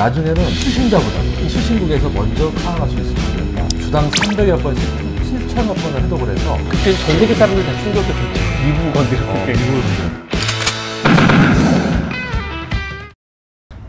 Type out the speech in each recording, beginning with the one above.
나중에는 수신자보다 수신국에서 먼저 파악할 수 있을 정도였다. 주당 300여 건씩 7천여 건을 해독을 해서 그때 전 세계 사람들 다 충격이었겠죠. 미국을 건드렸기 때문에.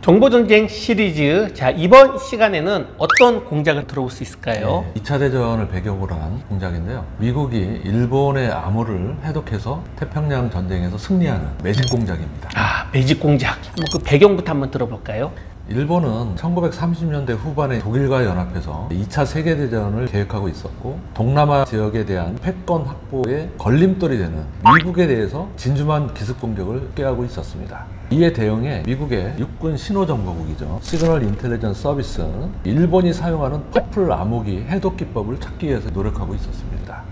정보전쟁 시리즈, 자 이번 시간에는 어떤 공작을 들어볼 수 있을까요? 2차 대전을 배경으로 한 공작인데요. 미국이 일본의 암호를 해독해서 태평양 전쟁에서 승리하는 매직 공작입니다. 아, 매직 공작. 한번 그 배경부터 한번 들어볼까요? 일본은 1930년대 후반에 독일과 연합해서 2차 세계대전을 계획하고 있었고, 동남아 지역에 대한 패권 확보에 걸림돌이 되는 미국에 대해서 진주만 기습공격을 꾀하고 있었습니다. 이에 대응해 미국의 육군 신호정보국이죠, 시그널 인텔리전스 서비스는 일본이 사용하는 퍼플 암호기 해독 기법을 찾기 위해서 노력하고 있었습니다.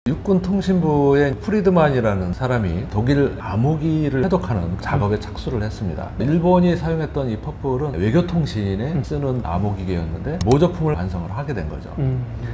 육군통신부의 프리드만이라는 사람이 독일 암호기를 해독하는 작업에 착수를 했습니다. 일본이 사용했던 이 퍼플은 외교통신에 쓰는 암호기계였는데 모조품을 완성을 하게 된 거죠.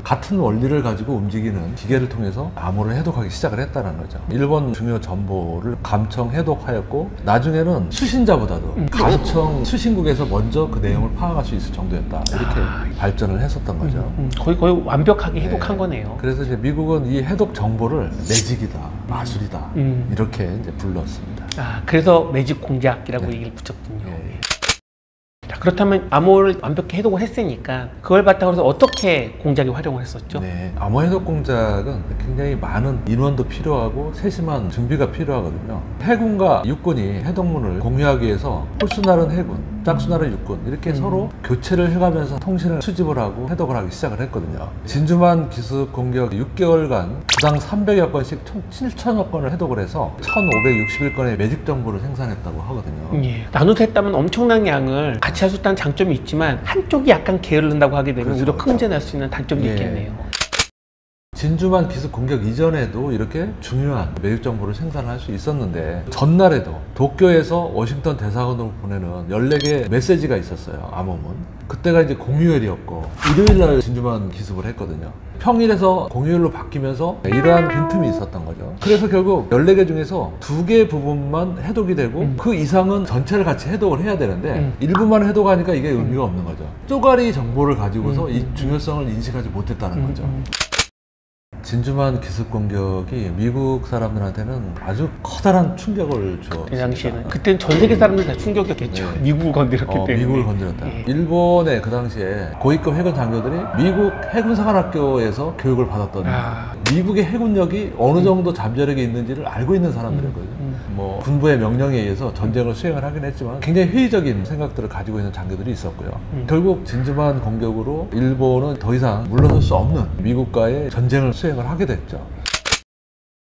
같은 원리를 가지고 움직이는 기계를 통해서 암호를 해독하기 시작을 했다는 거죠. 일본 중요 정보를 감청 해독하였고, 나중에는 수신자보다도 감청 수신국에서 먼저 그 내용을 파악할 수 있을 정도였다. 이렇게 발전을 했었던 거죠. 거의 완벽하게 해독한 거네요. 그래서 이제 미국은 이 해독 정보를 매직이다, 마술이다, 이렇게 이제 불렀습니다. 아, 그래서 매직 공작이라고 얘기를 붙였군요. 자, 그렇다면 암호를 완벽히 해독을 했으니까 그걸 바탕으로 해서 어떻게 공작에 활용을 했었죠? 암호 해독 공작은 굉장히 많은 인원도 필요하고 세심한 준비가 필요하거든요. 해군과 육군이 해독문을 공유하기 위해서 홀수나른 해군, 짝수나른 육군 이렇게 서로 교체를 해가면서 통신을 수집을 하고 해독을 하기 시작을 했거든요. 진주만 기습 공격 6개월간 주당 300여 건씩 총 7천여 건을 해독을 해서 1561건의 매직 정보를 생산했다고 하거든요. 나눠서 했다면 엄청난 양을 같이 할 수 있다는 장점이 있지만 한쪽이 약간 게으른다고 하게 되면 오히려 큰 문제 날 수 있는 단점이 있겠네요. 진주만 기습 공격 이전에도 이렇게 중요한 매직 정보를 생산할 수 있었는데, 전날에도 도쿄에서 워싱턴 대사관으로 보내는 14개의 메시지가 있었어요, 암호문. 그때가 이제 공휴일이었고 일요일날 진주만 기습을 했거든요. 평일에서 공휴일로 바뀌면서 이러한 빈틈이 있었던 거죠. 그래서 결국 14개 중에서 2개 부분만 해독이 되고 그 이상은 전체를 같이 해독을 해야 되는데 일부만 해독하니까 이게 의미가 없는 거죠. 쪼가리 정보를 가지고서 이 중요성을 인식하지 못했다는 거죠. 진주만 기습 공격이 미국 사람들한테는 아주 커다란 충격을 주었습니다. 그 당시에는 그때는 전 세계 사람들 다 충격이었겠죠. 미국을 건드렸기 때문에. 미국을 건드렸다. 일본의 그 당시에 고위급 해군 장교들이 미국 해군사관학교에서 교육을 받았던 미국의 해군력이 어느 정도 잠재력이 있는지를 알고 있는 사람들이었거든요. 뭐 군부의 명령에 의해서 전쟁을 수행을 하긴 했지만 굉장히 회의적인 생각들을 가지고 있는 장교들이 있었고요. 결국 진주만 공격으로 일본은 더 이상 물러설 수 없는 미국과의 전쟁을 수행을 하게 됐죠.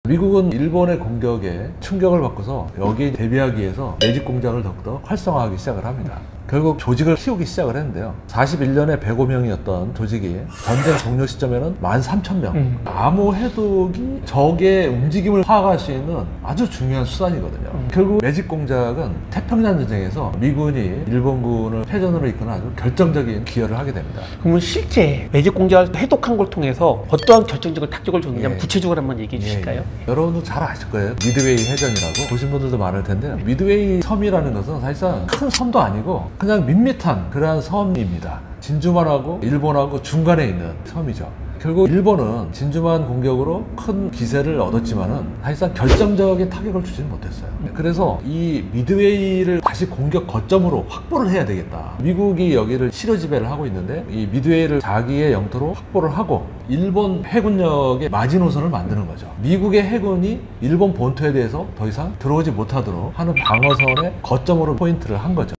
미국은 일본의 공격에 충격을 받고서 여기에 대비하기 위해서 매직 공작을 더욱더 활성화하기 시작을 합니다. 결국 조직을 키우기 시작을 했는데요. 41년에 105명이었던 조직이 전쟁 종료 시점에는 13,000명. 암호 해독이 적의 움직임을 파악할 수 있는 아주 중요한 수단이거든요. 결국 매직 공작은 태평양 전쟁에서 미군이 일본군을 패전으로 이끄는 아주 결정적인 기여를 하게 됩니다. 그러면 실제 매직 공작을 해독한 걸 통해서 어떠한 결정적인 타격을 줬는지 한번 구체적으로 한번 얘기해 주실까요? 여러분도 잘 아실 거예요. 미드웨이 해전이라고 보신 분들도 많을 텐데요. 미드웨이 섬이라는 것은 사실상 큰 섬도 아니고 그냥 밋밋한 그러한 섬입니다. 진주만하고 일본하고 중간에 있는 섬이죠. 결국 일본은 진주만 공격으로 큰 기세를 얻었지만은 사실상 결정적인 타격을 주지는 못했어요. 그래서 이 미드웨이를 다시 공격 거점으로 확보를 해야 되겠다. 미국이 여기를 치료 지배를 하고 있는데 이 미드웨이를 자기의 영토로 확보를 하고 일본 해군력의 마지노선을 만드는 거죠. 미국의 해군이 일본 본토에 대해서 더 이상 들어오지 못하도록 하는 방어선의 거점으로 포인트를 한 거죠.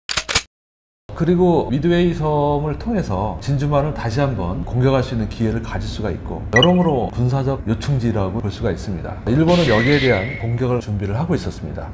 그리고 미드웨이 섬을 통해서 진주만을 다시 한번 공격할 수 있는 기회를 가질 수가 있고, 여러모로 군사적 요충지라고 볼 수가 있습니다. 일본은 여기에 대한 공격을 준비를 하고 있었습니다.